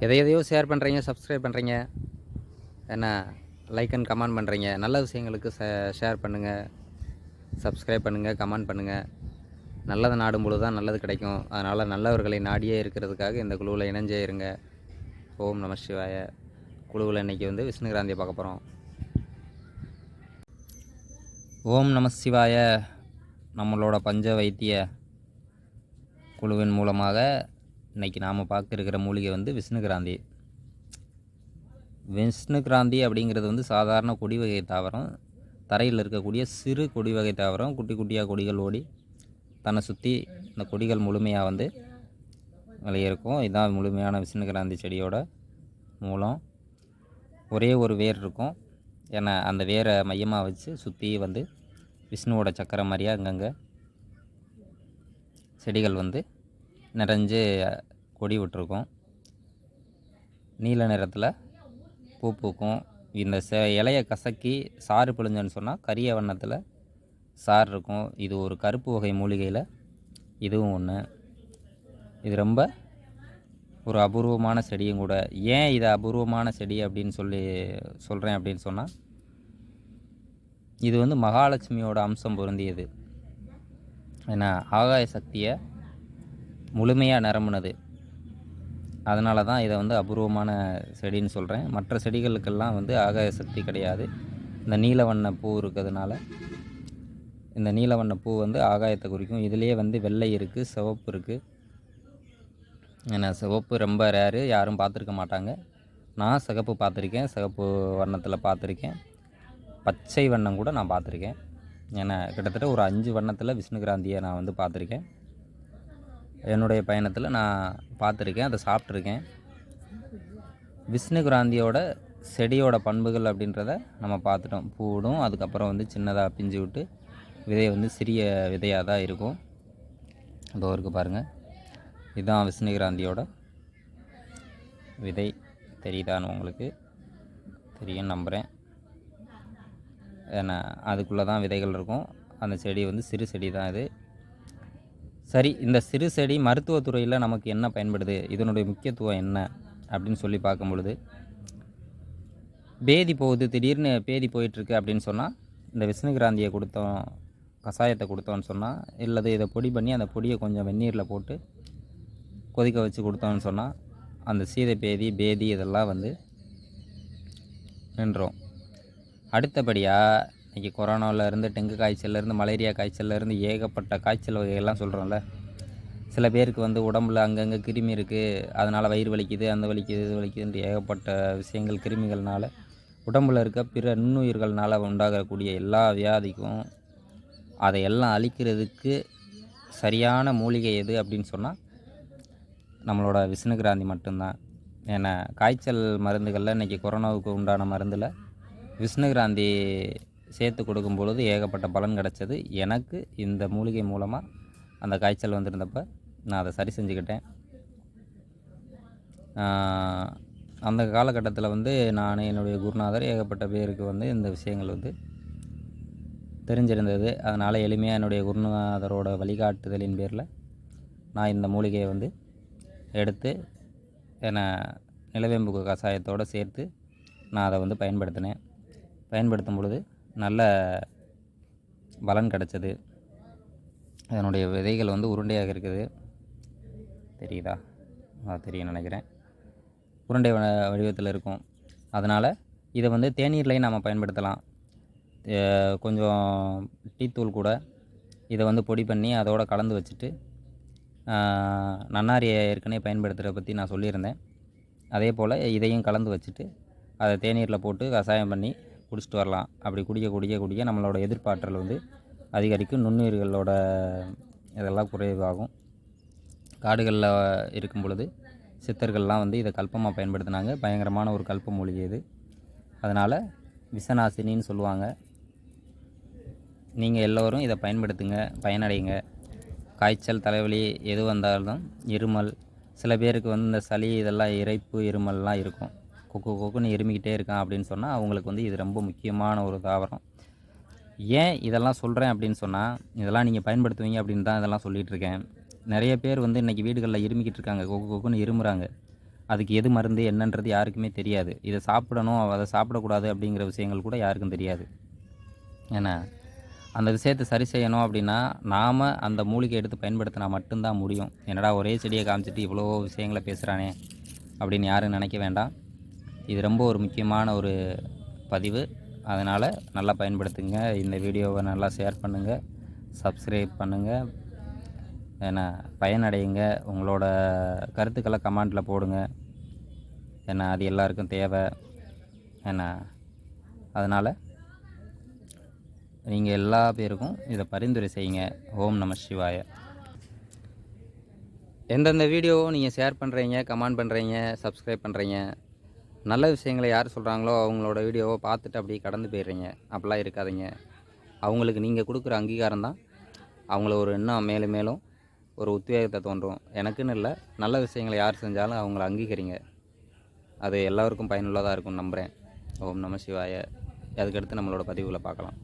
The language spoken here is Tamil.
எதையோ ஷேர் பண்ணுறீங்க, சப்ஸ்கிரைப் பண்ணுறீங்க, என்ன லைக் அண்ட் கமெண்ட் பண்ணுறீங்க. நல்ல விஷயங்களுக்கு ஷேர் பண்ணுங்கள், சப்ஸ்கிரைப் பண்ணுங்கள், கமெண்ட் பண்ணுங்கள். நல்லதை நாடும் பொழுது தான் நல்லது கிடைக்கும். அதனால் நல்லவர்களை நாடியே இருக்கிறதுக்காக இந்த குழுவில் இணைஞ்சே இருங்க. ஓம் நம சிவாய. குழுவில் இன்றைக்கி வந்து விஷ்ணுகிராந்தியை பார்க்க போகிறோம். ஓம் நம சிவாய. நம்மளோட பஞ்ச வைத்திய குழுவின் மூலமாக இன்றைக்கி நாம் பார்க்க இருக்கிற மூலிகை வந்து விஷ்ணுகிராந்தி. விஷ்ணுகிராந்தி அப்படிங்கிறது வந்து சாதாரண கொடி வகை தாவரம். தரையில் இருக்கக்கூடிய சிறு கொடி வகை தாவரம். குட்டி குட்டியாக கொடிகள் ஓடி தன்னை சுற்றி இந்த கொடிகள் முழுமையாக வந்து விளையிருக்கும். இதுதான் முழுமையான விஷ்ணுகிராந்தி செடியோட மூலம். ஒரே ஒரு வேர் இருக்கும். ஏன்னா அந்த வேரை மையமாக வச்சு சுற்றி வந்து விஷ்ணுவோட சக்கரை மாதிரியா அங்கங்கே செடிகள் வந்து நிறைஞ்சு கொடி விட்டுருக்கும். நீல நிறத்தில் பூ பூக்கும். இந்த இலையை கசக்கி சாறு பிழிஞ்சன்னு சொன்னால் கரிய வண்ணத்தில் சாறு இருக்கும். இது ஒரு கருப்பு வகை மூலிகையில் இதுவும் ஒன்று. இது ரொம்ப ஒரு அபூர்வமான செடியும் கூட. ஏன் இது அபூர்வமான செடி அப்படின்னு சொல்கிறேன் அப்படின்னு சொன்னால், இது வந்து மகாலட்சுமியோட அம்சம் பொருந்தியது. ஏன்னா ஆகாய சக்தியை முழுமையாக நிரம்புனது. அதனால தான் இதை வந்து அபூர்வமான செடின்னு சொல்கிறேன். மற்ற செடிகளுக்கெல்லாம் வந்து ஆகாய சக்தி கிடையாது. இந்த நீலவண்ண பூ இருக்கிறதுனால இந்த நீலவண்ண பூ வந்து ஆகாயத்தை குறிக்கும். இதுலேயே வந்து வெள்ளை இருக்குது, சிவப்பு இருக்குது. ஏன்னா சிவப்பு ரொம்ப ரேரு, யாரும் பார்த்துருக்க மாட்டாங்க. நான் சிகப்பு பார்த்துருக்கேன், சிகப்பு வண்ணத்தில் பார்த்துருக்கேன், பச்சை வண்ணம் கூட நான் பார்த்துருக்கேன். ஏன்னா கிட்டத்தட்ட ஒரு 5 வண்ணத்தில் விஷ்ணுகிராந்தியை நான் வந்து பார்த்துருக்கேன். என்னுடைய பயணத்தில் நான் பார்த்துருக்கேன், அதை சாப்பிட்ருக்கேன். விஷ்ணுகிராந்தியோட செடியோட பண்புகள் அப்படின்றத நம்ம பார்த்துட்டோம். பூடும் அதுக்கப்புறம் வந்து சின்னதாக பிஞ்சு விட்டு விதை வந்து சிறிய விதையாக தான் இருக்கும். அதோ இருக்குது பாருங்கள். இதுதான் விஷ்ணுகிராந்தியோட விதை. தெரியுதான்னு உங்களுக்கு தெரியும் நம்புகிறேன். ஏன்னா அதுக்குள்ளே தான் விதைகள் இருக்கும். அந்த செடி வந்து சிறு செடி தான் இது. சரி, இந்த சிறு செடி மருத்துவத்துறையில் நமக்கு என்ன பயன்படுது, இதனுடைய முக்கியத்துவம் என்ன அப்படின்னு சொல்லி பார்க்கும் பொழுது, பேதி போகுது, திடீர்னு பேதி போயிட்டுருக்கு அப்படின்னு சொன்னால் இந்த விஷ்ணுகிராந்தியை கொடுத்தோம், கஷாயத்தை கொடுத்தோன்னு சொன்னால், இல்லது இதை பொடி பண்ணி அந்த பொடியை கொஞ்சம் வெந்நீரில் போட்டு கொதிக்க வச்சு கொடுத்தோன்னு சொன்னால் அந்த சீதை பேதி இதெல்லாம் வந்து நின்றோம். அடுத்தபடியாக இன்றைக்கி கொரோனாவிலேருந்து, டெங்கு காய்ச்சல்லேருந்து, மலேரியா காய்ச்சல்லேருந்து ஏகப்பட்ட காய்ச்சல் வகைகள்லாம் சொல்கிறோம்ல. சில பேருக்கு வந்து உடம்புல அங்கங்கே கிருமி இருக்குது, அதனால் வயிறு வலிக்குது, அந்த வலிக்குது, இது வலிக்குதுன்ற ஏகப்பட்ட விஷயங்கள் கிருமிகள்னால, உடம்பில் இருக்க பிற நுண்ணுயிர்கள்னால் உண்டாகக்கூடிய எல்லா வியாதிக்கும் அதையெல்லாம் அழிக்கிறதுக்கு சரியான மூலிகை எது அப்படின்னு சொன்னால் நம்மளோட விஷ்ணுகிராந்தி மட்டும்தான். ஏன்னா காய்ச்சல் மருந்துகளில் இன்றைக்கி கொரோனாவுக்கு உண்டான மருந்தில் விஷ்ணுகிராந்தி சேர்த்து கொடுக்கும் பொழுது ஏகப்பட்ட பலன் கிடச்சது. எனக்கு இந்த மூலிகை மூலமாக அந்த காய்ச்சல் வந்திருந்தப்போ நான் அதை சரி செஞ்சுக்கிட்டேன். அந்த காலகட்டத்தில் வந்து நான், என்னுடைய குருநாதர், ஏகப்பட்ட பேருக்கு வந்து இந்த விஷயங்கள் வந்து தெரிஞ்சிருந்தது. அதனால் எளிமையாக என்னுடைய குருநாதரோட வழிகாட்டுதலின் பேரில் நான் இந்த மூலிகையை வந்து எடுத்து என்னை நிலவேம்பு கஷாயத்தோடு சேர்த்து நான் அதை வந்து பயன்படுத்தினேன். பயன்படுத்தும் பொழுது நல்ல பலன் கிடச்சது. அதனுடைய விதைகள் வந்து உருண்டையாக இருக்குது. தெரியுதா? தெரியும் நினைக்கிறேன். உருண்டை வடிவத்தில் இருக்கும். அதனால் இதை வந்து தேநீர்லையும் நம்ம பயன்படுத்தலாம். கொஞ்சம் டீத்தூள் கூட இதை வந்து பொடி பண்ணி அதோடு கலந்து வச்சுட்டு, நன்னாரியை ஏற்கனவே பயன்படுத்துகிறத பற்றி நான் சொல்லியிருந்தேன். அதே போல் இதையும் கலந்து வச்சுட்டு அதை தேநீரில் போட்டு கஷாயம் பண்ணி குடிச்சிட்டு வரலாம். அப்படி குடிக்க நம்மளோட எதிர்ப்பாற்றல் வந்து அதிகரிக்கும். நுண்ணுயிர்களோட இதெல்லாம் குறைவாகும். காடுகளில் இருக்கும் பொழுது சித்தர்கள்லாம் வந்து இதை கல்பமாக பயன்படுத்தினாங்க. பயங்கரமான ஒரு கல்ப மூலிகை இது. அதனால் விஷநாசினின்னு சொல்லுவாங்க. நீங்கள் எல்லோரும் இதை பயன்படுத்துங்க, பயனடைங்க. காய்ச்சல், தலைவலி எது வந்தாலும், இருமல், சில பேருக்கு வந்து இந்த சளி இதெல்லாம் இரைப்பு இருமல்லாம் இருக்கும். கொக்குன்னு இருமிக்கிட்டே இருக்கான் அப்படின்னு சொன்னால் அவங்களுக்கு வந்து இது ரொம்ப முக்கியமான ஒரு தாவரம். ஏன் இதெல்லாம் சொல்கிறேன் அப்படின்னு சொன்னால், இதெல்லாம் நீங்கள் பயன்படுத்துவீங்க அப்படின்னு தான் இதெல்லாம் சொல்லிகிட்ருக்கேன். நிறைய பேர் வந்து இன்றைக்கி வீடுகளில் இருமிக்கிட்டு இருக்காங்க, கொக்குன்னு இருமுறாங்க. அதுக்கு எது மருந்து என்னன்றது யாருக்குமே தெரியாது. இதை சாப்பிடணும், அதை சாப்பிடக்கூடாது அப்படிங்கிற விஷயங்கள் கூட யாருக்கும் தெரியாது. ஏன்னா அந்த விஷயத்தை சரி செய்யணும் அப்படின்னா, நாம் அந்த மூலிகை எடுத்து பயன்படுத்தினா மட்டும்தான் முடியும். என்னடா ஒரே செடியை காமிச்சிட்டு இவ்வளோ விஷயங்கள பேசுகிறானே அப்படின்னு யாரும் நினைக்க வேண்டாம். இது ரொம்ப ஒரு முக்கியமான ஒரு பதிவு. அதனால் நல்லா பயன்படுத்துங்க. இந்த வீடியோவை நல்லா ஷேர் பண்ணுங்கள், சப்ஸ்கிரைப் பண்ணுங்கள். ஏன்னா பயனடையுங்க. உங்களோட கருத்துக்களை கமெண்டில் போடுங்க. ஏன்னா அது எல்லாருக்கும் தேவை. ஏன்னா அதனால் நீங்கள் எல்லா பேருக்கும் இதை பரிந்துரை செய்யுங்க. ஓம் நம சிவாய. எந்தெந்த வீடியோவும் நீங்கள் ஷேர் பண்ணுறீங்க, கமெண்ட் பண்ணுறீங்க, சப்ஸ்கிரைப் பண்ணுறீங்க, நல்ல விஷயங்களை யார் சொல்கிறாங்களோ அவங்களோட வீடியோவை பார்த்துட்டு அப்படியே கடந்து போயிடுறீங்க. அப்படிலாம் இருக்காதீங்க. அவங்களுக்கு நீங்கள் கொடுக்குற அங்கீகாரம் தான் அவங்கள ஒரு இன்னும் மேலும் மேலும் ஒரு உத்வேகத்தை தோன்றும். எனக்குன்னு இல்லை, நல்ல விஷயங்களை யார் செஞ்சாலும் அவங்கள அங்கீகரிங்க. அது எல்லோருக்கும் பயனுள்ளதாக இருக்கும்னு நம்புகிறேன். ஓம் நம சிவாய. அதுக்கடுத்து நம்மளோட பதிவுகளை பார்க்கலாம்.